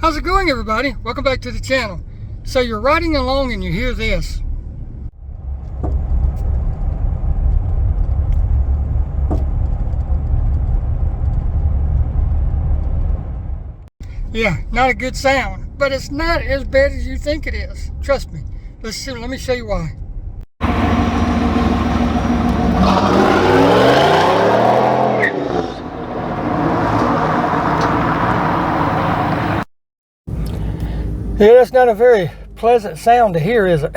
How's it going, everybody? Welcome back to the channel. So you're riding along and you hear this. Yeah, not a good sound, but it's not as bad as you think it is. Trust me. Let me show you why. Yeah, that's not a very pleasant sound to hear, is it?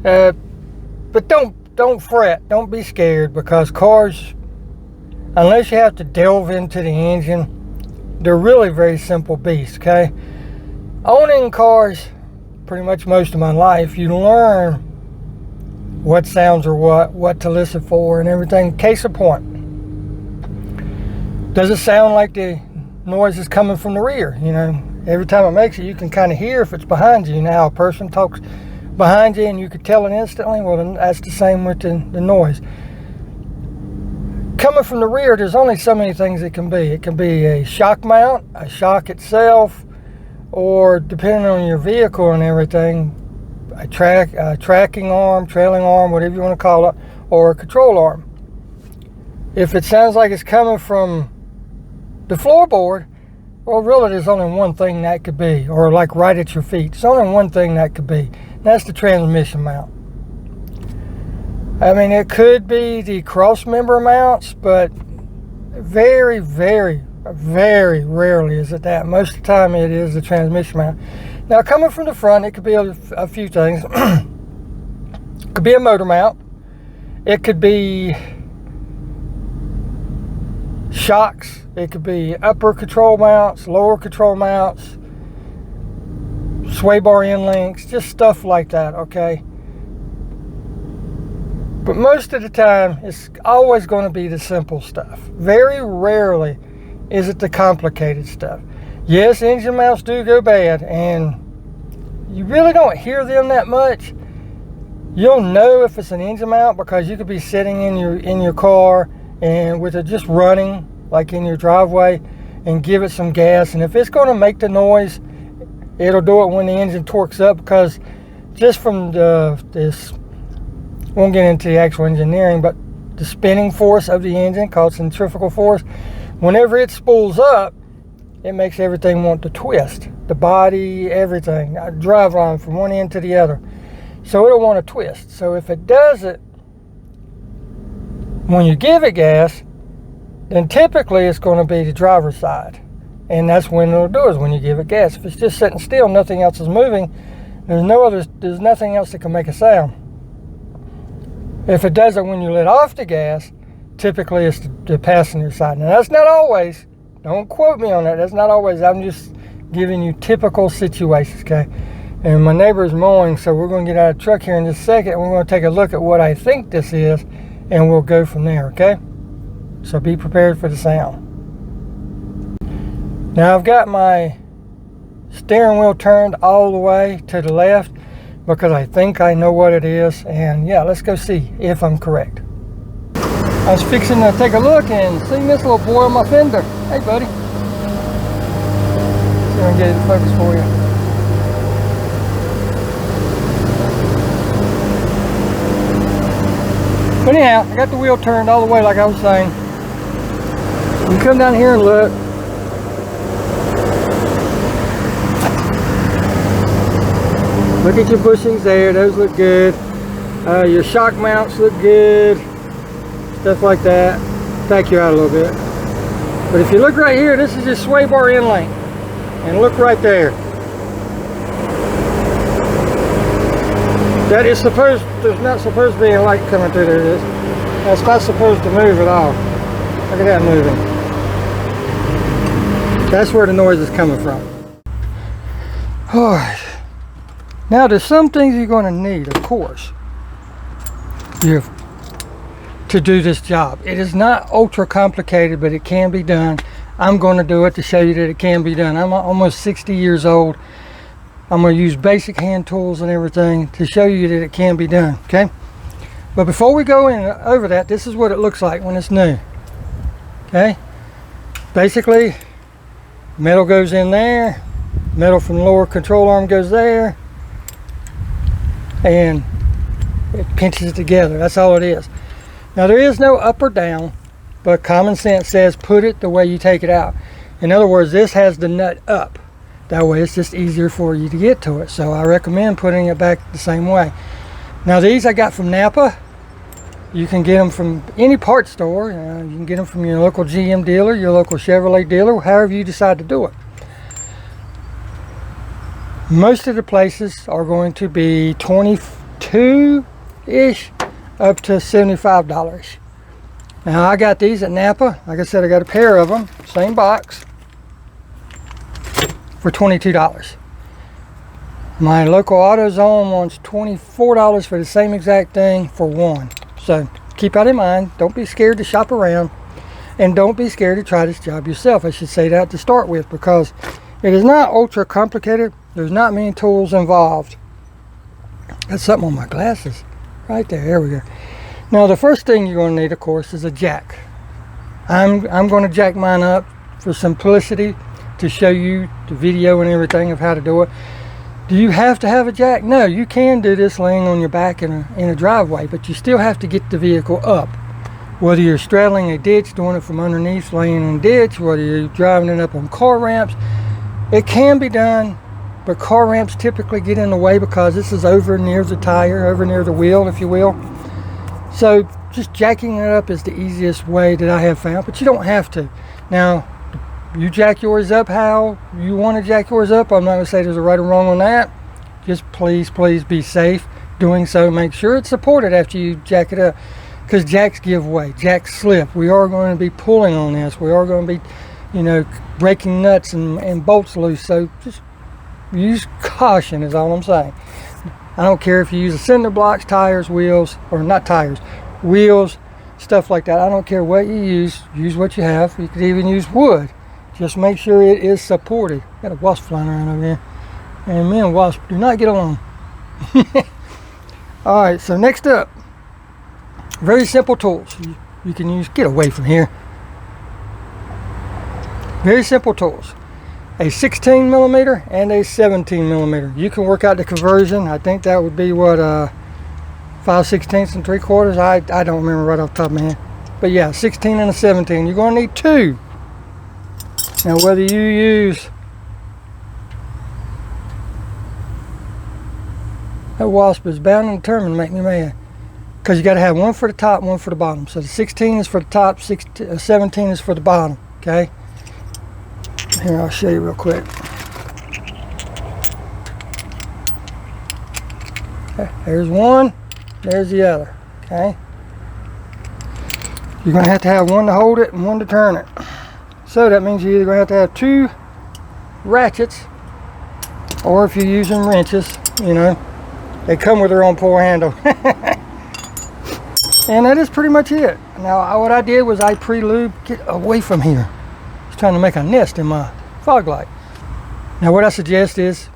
But don't fret, don't be scared, because cars, unless you have to delve into the engine, they're really very simple beasts, okay? Owning cars pretty much most of my life, you learn what sounds are what to listen for and everything. Case in point, does it sound like the noise is coming from the rear? You know, every time it makes it, you can kind of hear if it's behind you. Now, a person talks behind you and you could tell it instantly. Well, then that's the same with the noise. Coming from the rear, there's only so many things it can be. It can be a shock mount, a shock itself, or depending on your vehicle and everything, a tracking arm, trailing arm, whatever you want to call it, or a control arm. If it sounds like it's coming from the floorboard, well, really, there's only one thing that could be, or like right at your feet. There's only one thing that could be. That's the transmission mount. I mean, it could be the cross member mounts, but very, very, very rarely is it that. Most of the time, it is the transmission mount. Now, coming from the front, it could be a few things. It could be a motor mount. It could be shocks. It could be upper control mounts, lower control mounts, sway bar end links, just stuff like that, okay? But most of the time, it's always going to be the simple stuff. Very rarely is it the complicated stuff. Yes, engine mounts do go bad, and you really don't hear them that much. You'll know if it's an engine mount because you could be sitting in your car and with it just running, like in your driveway, and give it some gas, and if it's going to make the noise, it'll do it when the engine torques up, because just from this, won't get into the actual engineering, but the spinning force of the engine, called centrifugal force, whenever it spools up, it makes everything want to twist. The body, everything, driveline from one end to the other. So it'll want to twist. So if it does it, when you give it gas, then typically it's going to be the driver's side. And that's when it'll do, is when you give it gas. If it's just sitting still, nothing else is moving, there's nothing else that can make a sound. If it does it when you let off the gas, typically it's the passenger side. Now, that's not always. Don't quote me on that. That's not always. I'm just giving you typical situations, okay? And my neighbor is mowing, so we're going to get out of the truck here in just a second, and we're going to take a look at what I think this is, and we'll go from there, okay? So be prepared for the sound. Now, I've got my steering wheel turned all the way to the left, because I think I know what it is, and yeah, let's go see if I'm correct. I was fixing to take a look and see this little boy on my fender. Hey, buddy. See if I can get it in focus for you. But anyhow, I got the wheel turned all the way, like I was saying. You come down here and look. Look at your bushings there, those look good. Your shock mounts look good. Stuff like that. Back you out a little bit. But if you look right here, this is your sway bar end link. And look right there. That is supposed, there's not supposed to be a light coming through there. That's not supposed to move at all. Look at that moving. That's where the noise is coming from. Alright. Now, there's some things you're going to need, of course, to do this job. It is not ultra complicated, but it can be done. I'm going to do it to show you that it can be done. I'm almost 60 years old. I'm going to use basic hand tools and everything to show you that it can be done, okay? But before we go in over that, this is what it looks like when it's new, okay? Basically, Metal goes in there, metal from the lower control arm goes there, and it pinches it together. That's all it is. Now there is no up or down, but common sense says put it the way you take it out. In other words, this has the nut up. That way it's just easier for you to get to it. So I recommend putting it back the same way. Now these I got from Napa. You can get them from any parts store. You can get them from your local GM dealer, your local Chevrolet dealer, however you decide to do it. Most of the places are going to be $22-ish up to $75. Now I got these at Napa. Like I said, I got a pair of them, same box, for $22. My local AutoZone wants $24 for the same exact thing for one. So keep that in mind. Don't be scared to shop around, and don't be scared to try this job yourself. I should say that to start with, because it is not ultra complicated. There's not many tools involved. Got something on my glasses right there. There we go. Now the first thing you're going to need, of course, is a jack. I'm going to jack mine up for simplicity to show you the video and everything of how to do it. Do you have to have a jack? No, you can do this laying on your back in a driveway, but you still have to get the vehicle up. Whether you're straddling a ditch, doing it from underneath, laying in a ditch, whether you're driving it up on car ramps, it can be done, but car ramps typically get in the way because this is over near the tire, over near the wheel, if you will. So just jacking it up is the easiest way that I have found, but you don't have to. Now, you jack yours up how you want to jack yours up. I'm not going to say there's a right or wrong on that. Just please be safe doing so. Make sure it's supported after you jack it up, because jacks give way, jacks slip. We are going to be pulling on this. We are going to be, breaking nuts and bolts loose. So just use caution is all I'm saying. I don't care if you use cinder blocks, tires, wheels, or not tires, wheels, stuff like that. I don't care what you use what you have. You could even use wood. Just make sure it is supported. Got a wasp flying around over here. And me and wasp do not get along. Alright, so next up, very simple tools you can use. Get away from here. Very simple tools. A 16 millimeter and a 17 millimeter. You can work out the conversion. I think that would be what, 5/16 and 3/4. I don't remember right off the top of my head. But yeah, 16 and a 17. You're going to need two. Now whether you use, that wasp is bound and determined to make me mad, because you got to have one for the top, one for the bottom. So the 16 is for the top, 17 is for the bottom. Okay. Here, I'll show you real quick. Okay, there's one, there's the other. Okay. You're going to have one to hold it and one to turn it. So that means you're either going to have two ratchets, or if you're using wrenches, they come with their own pull handle. And that is pretty much it. Now what I did was I pre-lube. Get away from here. I was trying to make a nest in my fog light. Now what I suggest is,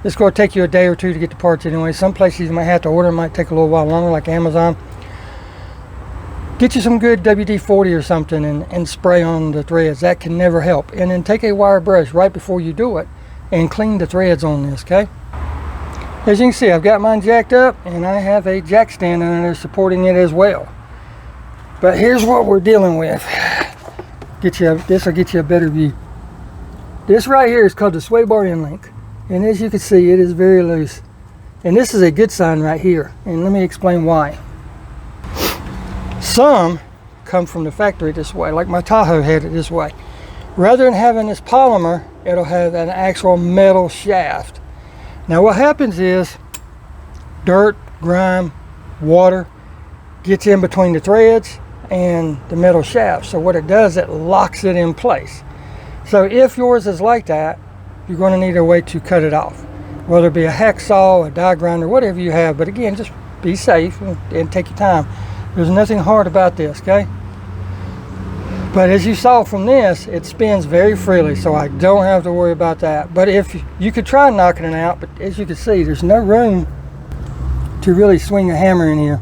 it's going to take you a day or two to get the parts anyway. Some places you might have to order, it might take a little while longer, like Amazon. Get you some good WD-40 or something and spray on the threads. That can never help. And then take a wire brush right before you do it and clean the threads on this, okay? As you can see, I've got mine jacked up, and I have a jack stand under there supporting it as well. But here's what we're dealing with. This will get you a better view. This right here is called the sway bar end link. And as you can see, it is very loose. And this is a good sign right here. And let me explain why. Some come from the factory this way, like my Tahoe had it this way. Rather than having this polymer, it'll have an actual metal shaft. Now what happens is, dirt, grime, water gets in between the threads and the metal shaft. So what it does, it locks it in place. So if yours is like that, you're going to need a way to cut it off. Whether it be a hacksaw, a die grinder, whatever you have. But again, just be safe and take your time. There's nothing hard about this, okay? But as you saw from this, it spins very freely, so I don't have to worry about that. But if you could try knocking it out, but as you can see, there's no room to really swing a hammer in here.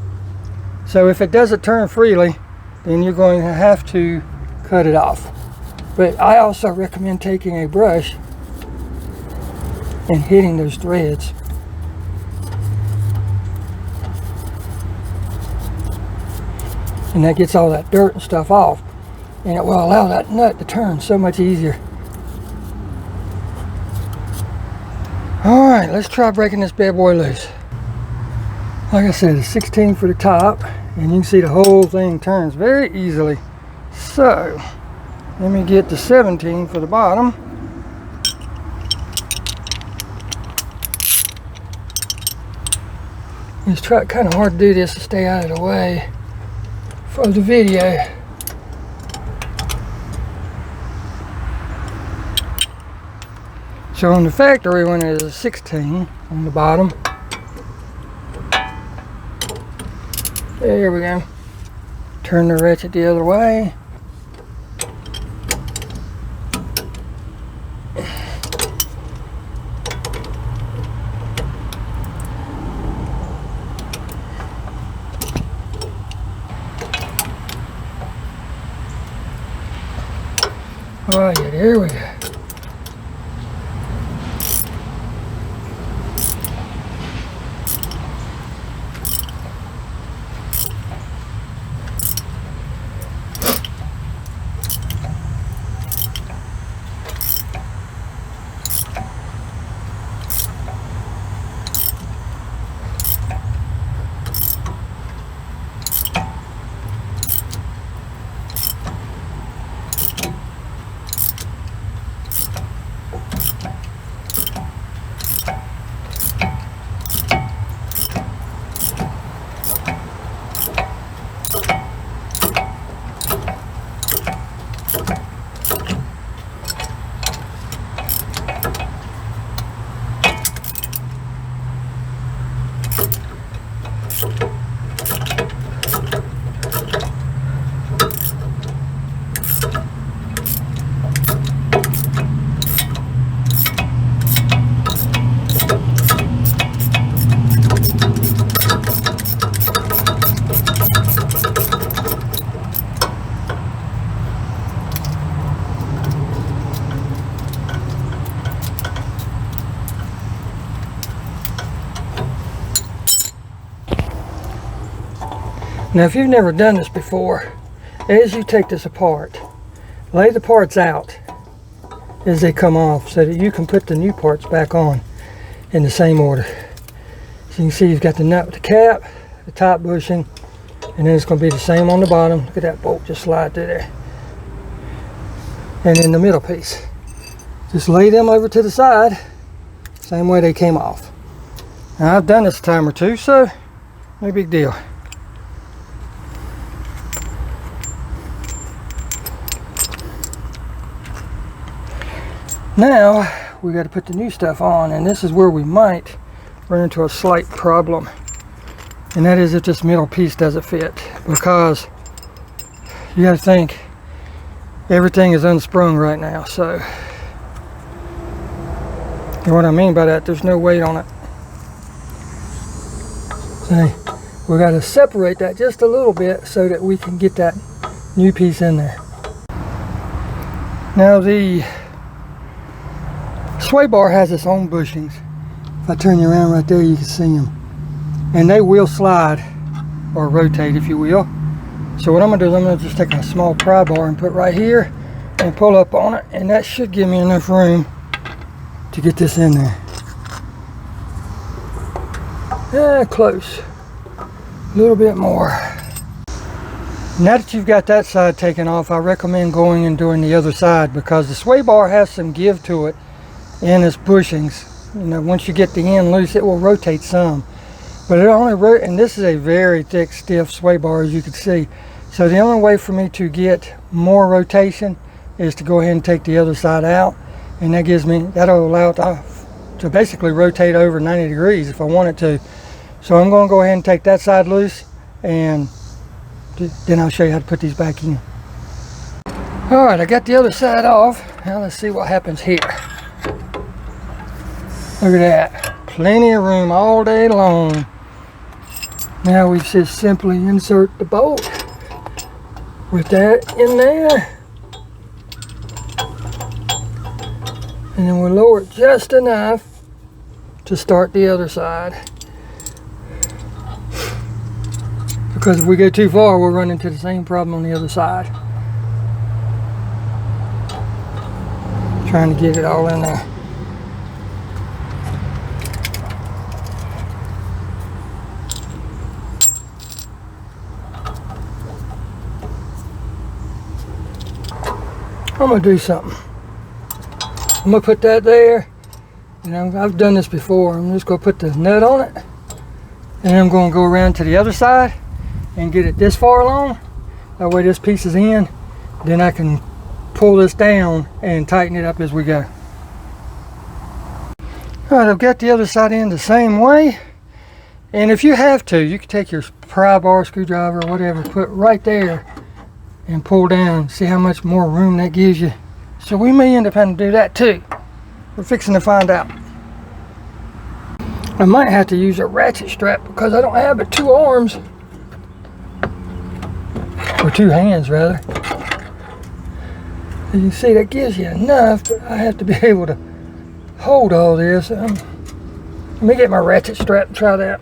So if it doesn't turn freely, then you're going to have to cut it off. But I also recommend taking a brush and hitting those threads. And that gets all that dirt and stuff off. And it will allow that nut to turn so much easier. Alright, let's try breaking this bad boy loose. Like I said, it's 16 for the top, and you can see the whole thing turns very easily. So, let me get the 17 for the bottom. It's kind of hard to do this to stay out of the way for the video. So on the factory one is a 16 on the bottom. There we go. Turn the ratchet the other way. Oh yeah, there we go. Now if you've never done this before, as you take this apart, lay the parts out as they come off so that you can put the new parts back on in the same order. So you can see you've got the nut with the cap, the top bushing, and then it's going to be the same on the bottom. Look at that bolt just slide through there. And then the middle piece. Just lay them over to the side, same way they came off. Now I've done this a time or two, so no big deal. Now we got to put the new stuff on, and this is where we might run into a slight problem, and that is if this middle piece doesn't fit, because you got to think everything is unsprung right now. So you know what I mean by that? There's no weight on it. So we got to separate that just a little bit so that we can get that new piece in there. Now the sway bar has its own bushings. If I turn you around right there, you can see them, and they will slide or rotate, if you will. So what I'm gonna do is I'm gonna just take a small pry bar and put right here and pull up on it, and that should give me enough room to get this in there. Yeah, close. A little bit more. Now that you've got that side taken off, I recommend going and doing the other side, because the sway bar has some give to it in its bushings. You know, once you get the end loose, it will rotate some, but it only and this is a very thick, stiff sway bar, as you can see. So the only way for me to get more rotation is to go ahead and take the other side out, and that gives me, that'll allow it to basically rotate over 90 degrees if I want it to. So I'm going to go ahead and take that side loose, and then I'll show you how to put these back in. All right, I got the other side off. Now let's see what happens here. Look at that, plenty of room all day long. Now we just simply insert the bolt with that in there. And then we'll lower it just enough to start the other side. Because if we go too far, we'll run into the same problem on the other side. Trying to get it all in there. I'm gonna do something. I'm gonna put that there. You know, I've done this before. I'm just gonna put the nut on it, and then I'm gonna go around to the other side and get it this far along. That way this piece is in. Then I can pull this down and tighten it up as we go. All right, I've got the other side in the same way. And if you have to, you can take your pry bar, screwdriver, or whatever, put right there and pull down. See how much more room that gives you. So we may end up having to do that too. We're fixing to find out. I might have to use a ratchet strap because I don't have but 2 arms. Or 2 hands rather. You can see that gives you enough, but I have to be able to hold all this. Let me get my ratchet strap and try that.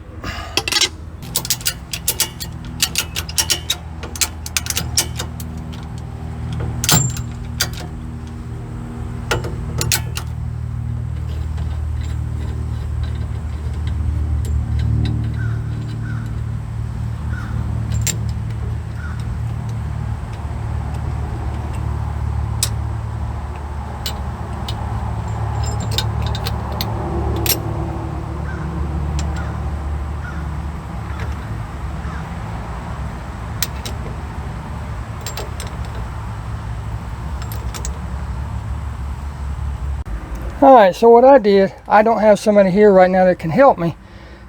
Alright, so what I did, I don't have somebody here right now that can help me.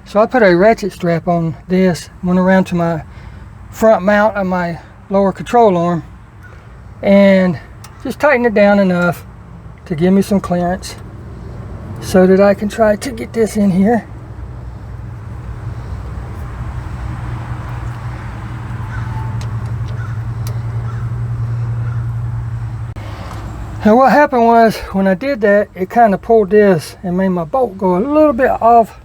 So I put a ratchet strap on this, went around to my front mount of my lower control arm, and just tightened it down enough to give me some clearance so that I can try to get this in here. And what happened was, when I did that, it kind of pulled this and made my bolt go a little bit off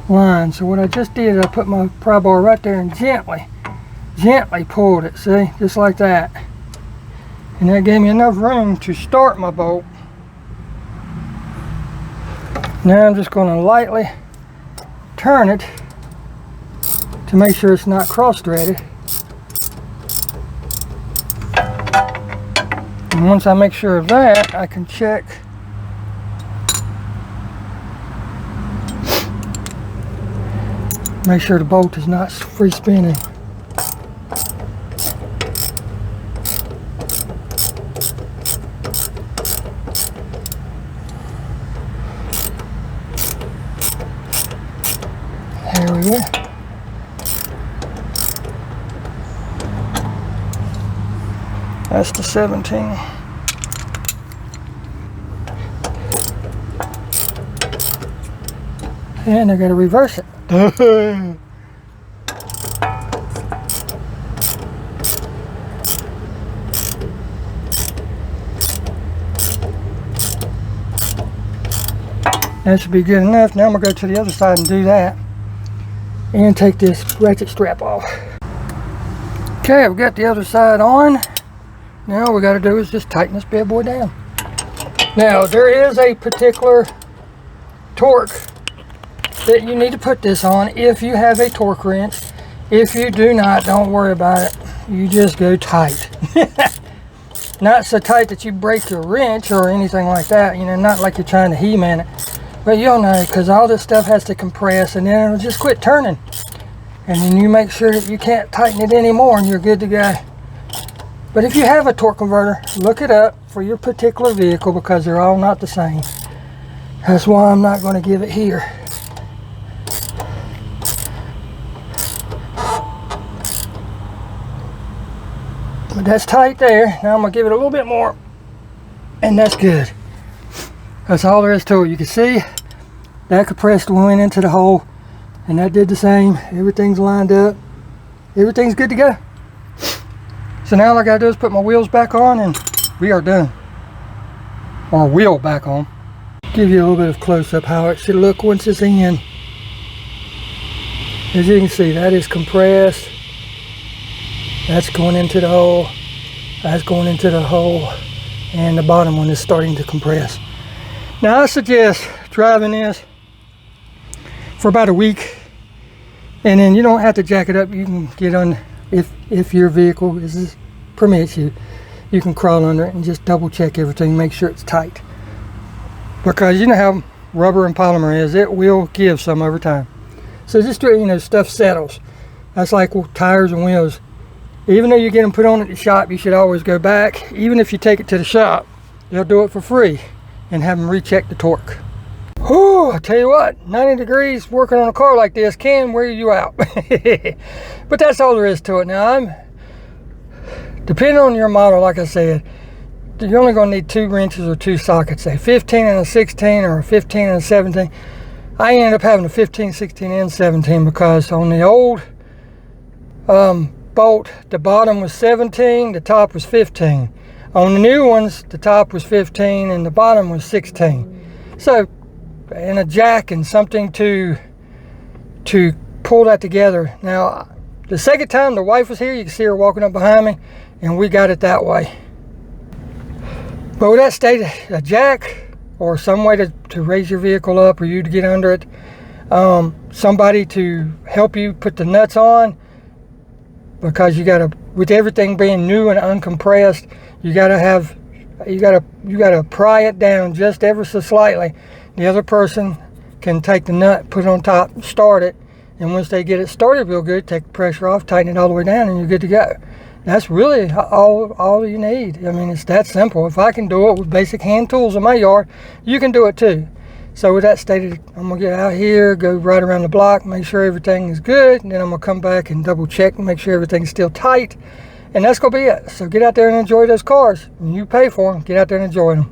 line. So what I just did, I put my pry bar right there and gently pulled it, see, just like that. And that gave me enough room to start my bolt. Now I'm just going to lightly turn it to make sure it's not cross-threaded. And once I make sure of that, I can check make sure the bolt is not free spinning. There we go. That's the 17. And I gotta reverse it. That should be good enough. Now I'm gonna go to the other side and do that. And take this ratchet strap off. Okay, I've got the other side on. Now all we got to do is just tighten this bad boy down. Now there is a particular torque that you need to put this on if you have a torque wrench. If you do not, don't worry about it. You just go tight. Not so tight that you break your wrench or anything like that. You know, not like you're trying to He-Man it. But you'll know, because all this stuff has to compress and then it'll just quit turning. And then you make sure that you can't tighten it anymore and you're good to go. But if you have a torque converter, look it up for your particular vehicle because they're all not the same. That's why I'm not going to give it here. But that's tight there. Now I'm going to give it a little bit more. And that's good. That's all there is to it. You can see that compressed went into the hole. And that did the same. Everything's lined up. Everything's good to go. So now all I gotta do is put my wheels back on and we are done. Our wheel back on. Give you a little bit of close-up how it should look once it's in. As you can see, that is compressed. That's going into the hole. That's going into the hole. And the bottom one is starting to compress. Now I suggest driving this for about a week, and then you don't have to jack it up. You can get on, if your vehicle permits you, you can crawl under it and just double check everything, make sure it's tight. Because you know how rubber and polymer is, it will give some over time. So just, you know, stuff settles. That's like tires and wheels. Even though you get them put on at the shop, you should always go back. Even if you take it to the shop, they'll do it for free and have them recheck the torque. Oh, I tell you what, 90 degrees working on a car like this can wear you out. But that's all there is to it. Now, depending on your model, like I said, you're only going to need 2 wrenches or 2 sockets, a 15 and a 16 or a 15 and a 17. I ended up having a 15, 16, and 17 because on the old bolt, the bottom was 17, the top was 15. On the new ones, the top was 15 and the bottom was 16. So, and a jack and something to pull that together. Now, the second time the wife was here, you can see her walking up behind me, and we got it that way. But with that stated, a jack or some way to raise your vehicle up or you to get under it, somebody to help you put the nuts on, because you gotta, with everything being new and uncompressed, you gotta pry it down just ever so slightly. The other person can take the nut, put it on top, start it, and once they get it started real good, take the pressure off, tighten it all the way down, and you're good to go. That's really all you need. I mean, it's that simple. If I can do it with basic hand tools in my yard, you can do it too. So with that stated, I'm gonna get out here, go right around the block, make sure everything is good, and then I'm gonna come back and double check and make sure everything's still tight. And that's gonna be it. So get out there and enjoy those cars. When you pay for them, get out there and enjoy them.